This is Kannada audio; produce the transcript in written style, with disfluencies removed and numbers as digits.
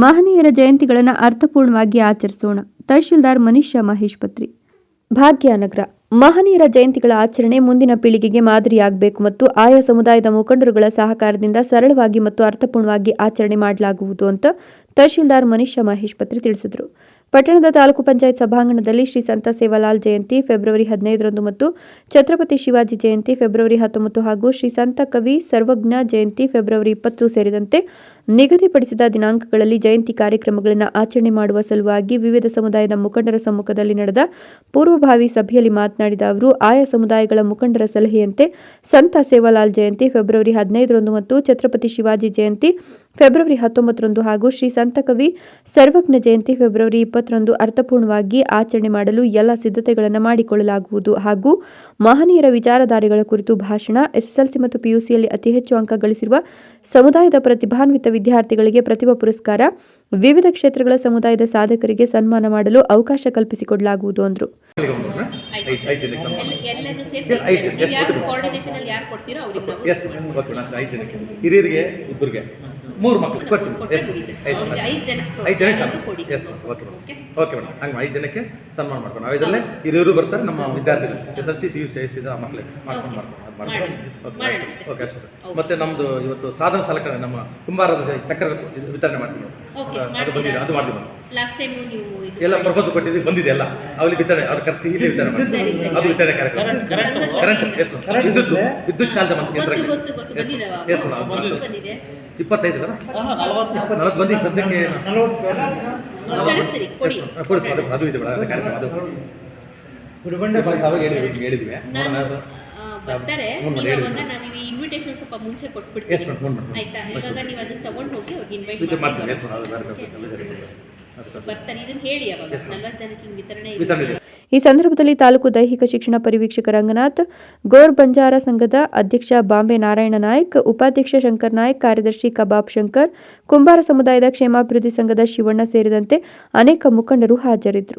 ಮಹನೀಯರ ಜಯಂತಿಗಳನ್ನು ಅರ್ಥಪೂರ್ಣವಾಗಿ ಆಚರಿಸೋಣ. ತಹಶೀಲ್ದಾರ್ ಮನೀಷಾ ಮಹೇಶ್ ಪತ್ರಿ, ಭಾಗ್ಯನಗರ. ಮಹನೀಯರ ಜಯಂತಿಗಳ ಆಚರಣೆ ಮುಂದಿನ ಪೀಳಿಗೆಗೆ ಮಾದರಿಯಾಗಬೇಕು ಮತ್ತು ಆಯಾ ಸಮುದಾಯದ ಮುಖಂಡರುಗಳ ಸಹಕಾರದಿಂದ ಸರಳವಾಗಿ ಮತ್ತು ಅರ್ಥಪೂರ್ಣವಾಗಿ ಆಚರಣೆ ಮಾಡಲಾಗುವುದು ಅಂತ ತಹಶೀಲ್ದಾರ್ ಮನೀಷಾ ಮಹೇಶ್ ಪತ್ರಿ ತಿಳಿಸಿದರು. ಪಟ್ಟಣದ ತಾಲೂಕು ಪಂಚಾಯತ್ ಸಭಾಂಗಣದಲ್ಲಿ ಶ್ರೀ ಸಂತ ಸೇವಾಲಾಲ್ ಜಯಂತಿ ಫೆಬ್ರವರಿ 15ರಂದು ಮತ್ತು ಛತ್ರಪತಿ ಶಿವಾಜಿ ಜಯಂತಿ ಫೆಬ್ರವರಿ 19 ಹಾಗೂ ಶ್ರೀ ಸಂತ ಕವಿ ಸರ್ವಜ್ಞ ಜಯಂತಿ ಫೆಬ್ರವರಿ 20 ಸೇರಿದಂತೆ ನಿಗದಿಪಡಿಸಿದ ದಿನಾಂಕಗಳಲ್ಲಿ ಜಯಂತಿ ಕಾರ್ಯಕ್ರಮಗಳನ್ನು ಆಚರಣೆ ಮಾಡುವ ಸಲುವಾಗಿ ವಿವಿಧ ಸಮುದಾಯದ ಮುಖಂಡರ ಸಮ್ಮುಖದಲ್ಲಿ ನಡೆದ ಪೂರ್ವಭಾವಿ ಸಭೆಯಲ್ಲಿ ಮಾತನಾಡಿದ ಅವರು, ಆಯಾ ಸಮುದಾಯಗಳ ಮುಖಂಡರ ಸಲಹೆಯಂತೆ ಸಂತ ಸೇವಾಲಾಲ್ ಜಯಂತಿ ಫೆಬ್ರವರಿ 15ರಂದು ಮತ್ತು ಛತ್ರಪತಿ ಶಿವಾಜಿ ಜಯಂತಿ ಫೆಬ್ರವರಿ 19ರಂದು ಹಾಗೂ ಶ್ರೀ ಸಂತ ಕವಿ ಸರ್ವಜ್ಞ ಜಯಂತಿ ಫೆಬ್ರವರಿ 20ರಂದು ಅರ್ಥಪೂರ್ಣವಾಗಿ ಆಚರಣೆ ಮಾಡಲು ಎಲ್ಲ ಸಿದ್ಧತೆಗಳನ್ನು ಮಾಡಿಕೊಳ್ಳಲಾಗುವುದು ಹಾಗೂ ಮಹನೀಯರ ವಿಚಾರಧಾರೆಗಳ ಕುರಿತು ಭಾಷಣ, ಎಸ್ಎಸ್ಎಲ್ಸಿ ಮತ್ತು ಪಿಯುಸಿಯಲ್ಲಿ ಅತಿ ಹೆಚ್ಚು ಅಂಕ ಗಳಿಸಿರುವ ಸಮುದಾಯದ ಪ್ರತಿಭಾನ್ವಿತ ವಿದ್ಯಾರ್ಥಿಗಳಿಗೆ ಪ್ರತಿಭಾ ಪುರಸ್ಕಾರ, ವಿವಿಧ ಕ್ಷೇತ್ರಗಳ ಸಮುದಾಯದ ಸಾಧಕರಿಗೆ ಸನ್ಮಾನ ಮಾಡಲು ಅವಕಾಶ ಕಲ್ಪಿಸಿಕೊಡಲಾಗುವುದು ಎಂದರು. ಮೂರು ಮಕ್ಕಳು ಕೊಡ್ತೀನಿ. ಐದು ಜನಕ್ಕೆ ಸನ್ಮಾನ ಮಾಡ್ಕೊಂಡು ನಾವು ಇದರಲ್ಲೇ ಹಿರಿಯರು ಬರ್ತಾರೆ, ನಮ್ಮ ವಿದ್ಯಾರ್ಥಿಗಳು SSLC PUC ಮಕ್ಕಳಿಗೆ ಓಕೆ ಅಷ್ಟೇ. ಮತ್ತೆ ನಮ್ಮದು ಇವತ್ತು ಸಾಧನ ಸಲಕರಣೆ ನಮ್ಮ ಕುಂಬಾರದ ಚಕ್ರ ವಿತರಣೆ ಮಾಡ್ತೀವಿ ನಾವು. ಅದು ಬಂದಿದೆ, ಅದು ಮಾಡ್ತೀವಿ ನಾವು. ಎಲ್ಲ ಪ್ರಪೋಸಲ್ ಕೊಟ್ಟಿದ್ದೀವಿ, ಬಂದಿದೆ ಎಲ್ಲ ಅವಲ್ಲಿ ವಿತರಣೆ, ಅದು ಕರೆಸಿ ಇಲ್ಲಿ ವಿತರಣೆ ಮಾಡ್ತೀವಿ. ಅದು ವಿತರಣೆ ಕಾರ್ಯಕ್ರಮ. ಕರೆಂಟ್ ವಿದ್ಯುತ್ ಚಾಲಿತ ಯಂತ್ರಕ್ಕೆ 25 40 ಮಂದಿಗೆ ಸದ್ಯಕ್ಕೆ ಅದು ಇದೆ ಮೇಡಮ್ ಕಾರ್ಯಕ್ರಮ. ಅದು ಹೇಳಿದ್ವಿ ಈ ಸಂದರ್ಭದಲ್ಲಿ ತಾಲೂಕು ದೈಹಿಕ ಶಿಕ್ಷಣ ಪರಿವೀಕ್ಷಕ ರಂಗನಾಥ್, ಗೋರ್ ಬಂಜಾರ ಸಂಘದ ಅಧ್ಯಕ್ಷ ಬಾಂಬೆ ನಾರಾಯಣ ನಾಯ್ಕ್, ಉಪಾಧ್ಯಕ್ಷ ಶಂಕರ್ ನಾಯ್ಕ್, ಕಾರ್ಯದರ್ಶಿ ಕಬಾಬ್ ಶಂಕರ್, ಕುಂಬಾರ ಸಮುದಾಯದ ಕ್ಷೇಮಾಭಿವೃದ್ಧಿ ಸಂಘದ ಶಿವಣ್ಣ ಸೇರಿದಂತೆ ಅನೇಕ ಮುಖಂಡರು ಹಾಜರಿದ್ದರು.